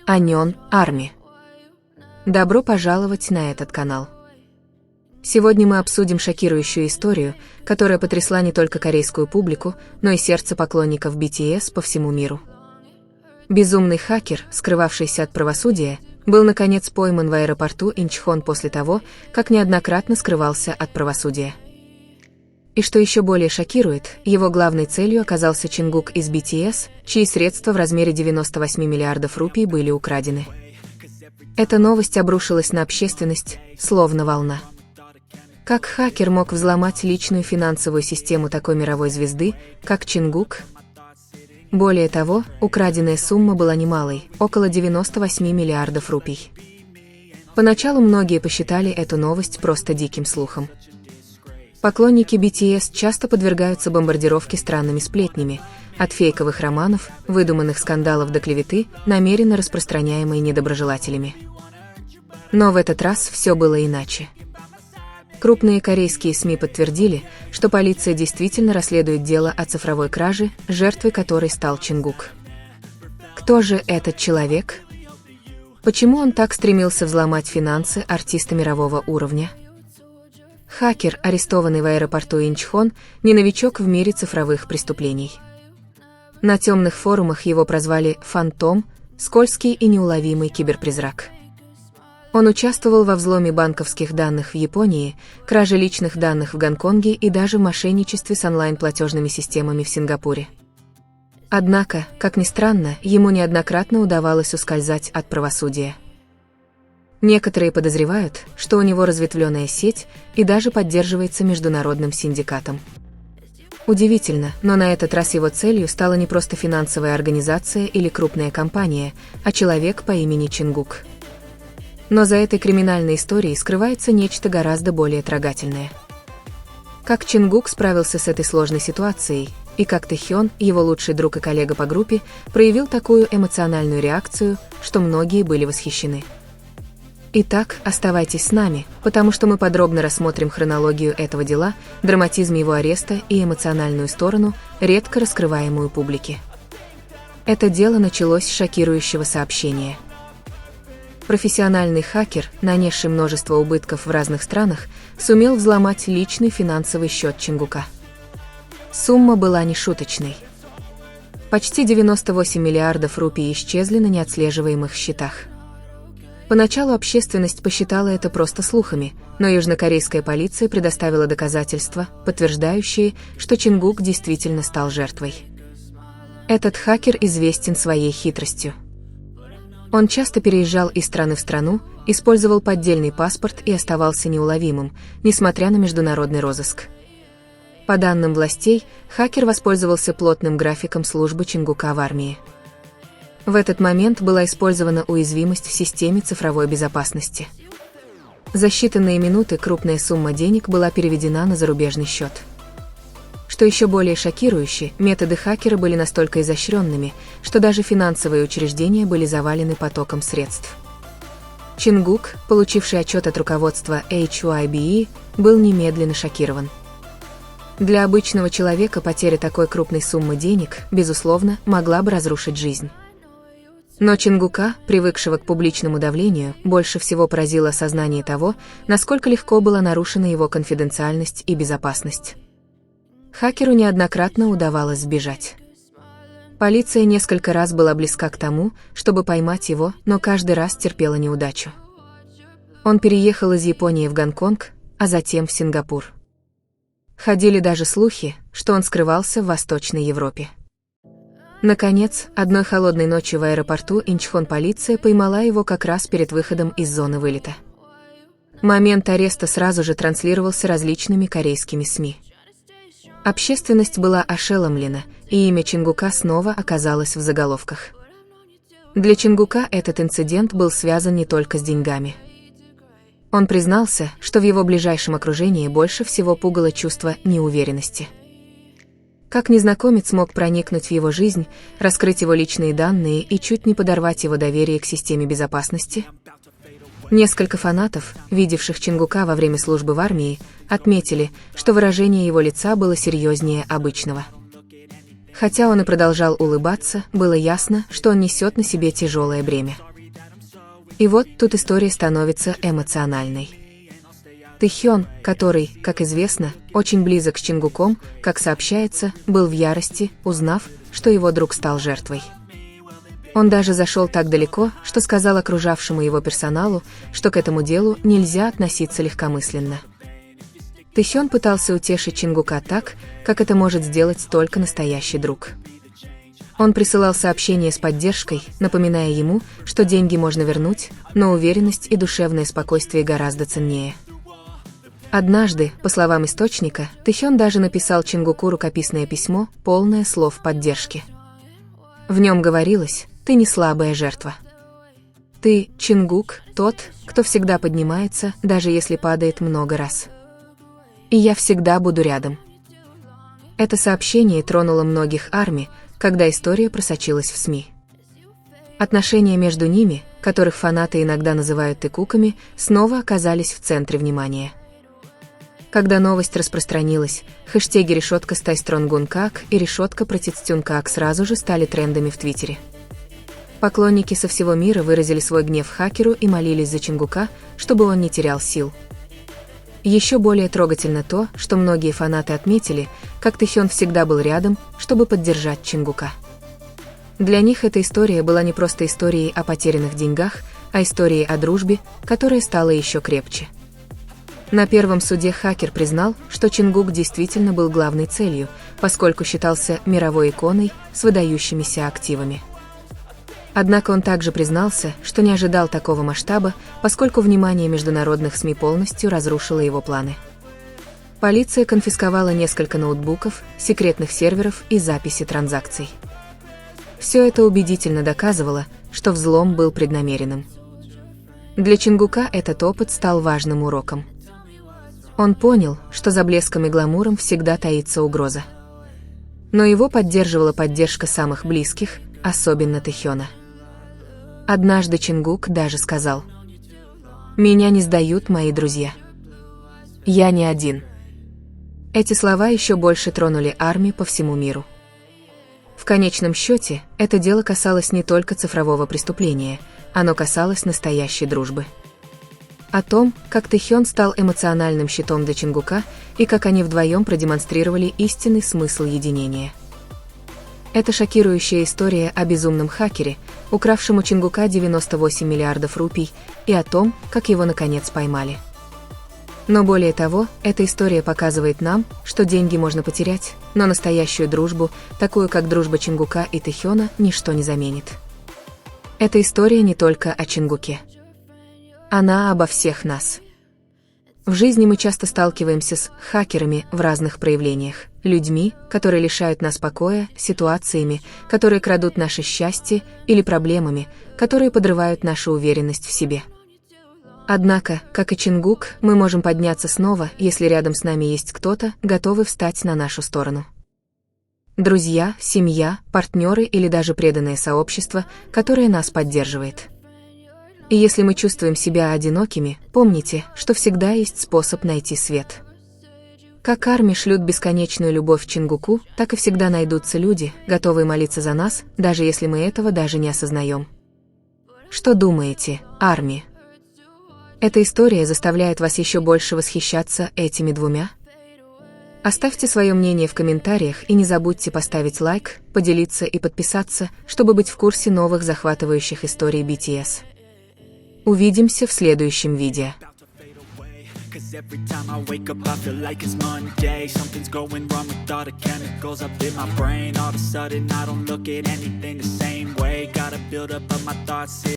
Аньон Арми. Добро пожаловать на этот канал. Сегодня мы обсудим шокирующую историю, которая потрясла не только корейскую публику, но и сердце поклонников BTS по всему миру. Безумный хакер, скрывавшийся от правосудия, был наконец пойман в аэропорту Инчхон после того, как неоднократно скрывался от правосудия. И что еще более шокирует, его главной целью оказался Чингук из BTS, чьи средства в размере 98 миллиардов рупий были украдены. Эта новость обрушилась на общественность, словно волна. Как хакер мог взломать личную финансовую систему такой мировой звезды, как Чингук? Более того, украденная сумма была немалой, около 98 миллиардов рупий. Поначалу многие посчитали эту новость просто диким слухом. Поклонники BTS часто подвергаются бомбардировке странными сплетнями, от фейковых романов, выдуманных скандалов до клеветы, намеренно распространяемой недоброжелателями. Но в этот раз все было иначе. Крупные корейские СМИ подтвердили, что полиция действительно расследует дело о цифровой краже, жертвой которой стал Чингук. Кто же этот человек? Почему он так стремился взломать финансы артиста мирового уровня? Хакер, арестованный в аэропорту Инчхон, не новичок в мире цифровых преступлений. На темных форумах его прозвали «Фантом», «Скользкий и неуловимый киберпризрак». Он участвовал во взломе банковских данных в Японии, краже личных данных в Гонконге и даже в мошенничестве с онлайн-платежными системами в Сингапуре. Однако, как ни странно, ему неоднократно удавалось ускользать от правосудия. Некоторые подозревают, что у него разветвленная сеть и даже поддерживается международным синдикатом. Удивительно, но на этот раз его целью стала не просто финансовая организация или крупная компания, а человек по имени Чингук. Но за этой криминальной историей скрывается нечто гораздо более трогательное. Как Чингук справился с этой сложной ситуацией, и как Тэхён, его лучший друг и коллега по группе, проявил такую эмоциональную реакцию, что многие были восхищены. Итак, оставайтесь с нами, потому что мы подробно рассмотрим хронологию этого дела, драматизм его ареста и эмоциональную сторону, редко раскрываемую публике. Это дело началось с шокирующего сообщения. Профессиональный хакер, нанесший множество убытков в разных странах, сумел взломать личный финансовый счет Чингука. Сумма была нешуточной. Почти 98 миллиардов рупий исчезли на неотслеживаемых счетах. Поначалу общественность посчитала это просто слухами, но южнокорейская полиция предоставила доказательства, подтверждающие, что Чингук действительно стал жертвой. Этот хакер известен своей хитростью. Он часто переезжал из страны в страну, использовал поддельный паспорт и оставался неуловимым, несмотря на международный розыск. По данным властей, хакер воспользовался плотным графиком службы Чингука в армии. В этот момент была использована уязвимость в системе цифровой безопасности. За считанные минуты крупная сумма денег была переведена на зарубежный счет. Что еще более шокирующе, методы хакера были настолько изощренными, что даже финансовые учреждения были завалены потоком средств. Чингук, получивший отчет от руководства HYBE, был немедленно шокирован. Для обычного человека потеря такой крупной суммы денег, безусловно, могла бы разрушить жизнь. Но Чингука, привыкшего к публичному давлению, больше всего поразило осознание того, насколько легко была нарушена его конфиденциальность и безопасность. Хакеру неоднократно удавалось сбежать. Полиция несколько раз была близка к тому, чтобы поймать его, но каждый раз терпела неудачу. Он переехал из Японии в Гонконг, а затем в Сингапур. Ходили даже слухи, что он скрывался в Восточной Европе. Наконец, одной холодной ночью в аэропорту Инчхон полиция поймала его как раз перед выходом из зоны вылета. Момент ареста сразу же транслировался различными корейскими СМИ. Общественность была ошеломлена, и имя Чингука снова оказалось в заголовках. Для Чингука этот инцидент был связан не только с деньгами. Он признался, что в его ближайшем окружении больше всего пугало чувство неуверенности. Как незнакомец мог проникнуть в его жизнь, раскрыть его личные данные и чуть не подорвать его доверие к системе безопасности? Несколько фанатов, видевших Чингука во время службы в армии, отметили, что выражение его лица было серьезнее обычного. Хотя он и продолжал улыбаться, было ясно, что он несет на себе тяжелое бремя. И вот тут история становится эмоциональной. Тэхён, который, как известно, очень близок с Чингуком, как сообщается, был в ярости, узнав, что его друг стал жертвой. Он даже зашел так далеко, что сказал окружавшему его персоналу, что к этому делу нельзя относиться легкомысленно. Тэхён пытался утешить Чингука так, как это может сделать только настоящий друг. Он присылал сообщения с поддержкой, напоминая ему, что деньги можно вернуть, но уверенность и душевное спокойствие гораздо ценнее. Однажды, по словам источника, Тэхён даже написал Чингуку рукописное письмо, полное слов поддержки. В нем говорилось: «Ты не слабая жертва. Ты, Чингук, тот, кто всегда поднимается, даже если падает много раз. И я всегда буду рядом». Это сообщение тронуло многих армий, когда история просочилась в СМИ. Отношения между ними, которых фанаты иногда называют тыкуками, снова оказались в центре внимания. Когда новость распространилась, хэштеги #StayStrongUnkak и #ProtestUnkak сразу же стали трендами в Твиттере. Поклонники со всего мира выразили свой гнев хакеру и молились за Чингука, чтобы он не терял сил. Еще более трогательно то, что многие фанаты отметили, как Тэхён всегда был рядом, чтобы поддержать Чингука. Для них эта история была не просто историей о потерянных деньгах, а историей о дружбе, которая стала еще крепче. На первом суде хакер признал, что Чингук действительно был главной целью, поскольку считался мировой иконой с выдающимися активами. Однако он также признался, что не ожидал такого масштаба, поскольку внимание международных СМИ полностью разрушило его планы. Полиция конфисковала несколько ноутбуков, секретных серверов и записи транзакций. Все это убедительно доказывало, что взлом был преднамеренным. Для Чингука этот опыт стал важным уроком. Он понял, что за блеском и гламуром всегда таится угроза. Но его поддерживала поддержка самых близких, особенно Тэхёна. Однажды Чингук даже сказал: «Меня не сдают мои друзья. Я не один». Эти слова еще больше тронули армии по всему миру. В конечном счете, это дело касалось не только цифрового преступления, оно касалось настоящей дружбы. О том, как Тэхён стал эмоциональным щитом для Чингука и как они вдвоем продемонстрировали истинный смысл единения. Это шокирующая история о безумном хакере, укравшем у Чингука 98 миллиардов рупий, и о том, как его наконец поймали. Но более того, эта история показывает нам, что деньги можно потерять, но настоящую дружбу, такую как дружба Чингука и Тэхёна, ничто не заменит. Эта история не только о Чингуке. Она обо всех нас. В жизни мы часто сталкиваемся с хакерами в разных проявлениях, людьми, которые лишают нас покоя, ситуациями, которые крадут наше счастье, или проблемами, которые подрывают нашу уверенность в себе. Однако, как и Чингук, мы можем подняться снова, если рядом с нами есть кто-то, готовый встать на нашу сторону. Друзья, семья, партнеры или даже преданное сообщество, которое нас поддерживает. И если мы чувствуем себя одинокими, помните, что всегда есть способ найти свет. Как армии шлют бесконечную любовь Чингуку, так и всегда найдутся люди, готовые молиться за нас, даже если мы этого даже не осознаем. Что думаете, армия? Эта история заставляет вас еще больше восхищаться этими двумя? Оставьте свое мнение в комментариях и не забудьте поставить лайк, поделиться и подписаться, чтобы быть в курсе новых захватывающих историй BTS. Увидимся в следующем видео. Every time I wake up I feel like it's Monday. Something's going wrong with all the chemicals up in my brain. All of a sudden I don't look at anything the same way. Gotta build up of my thoughts.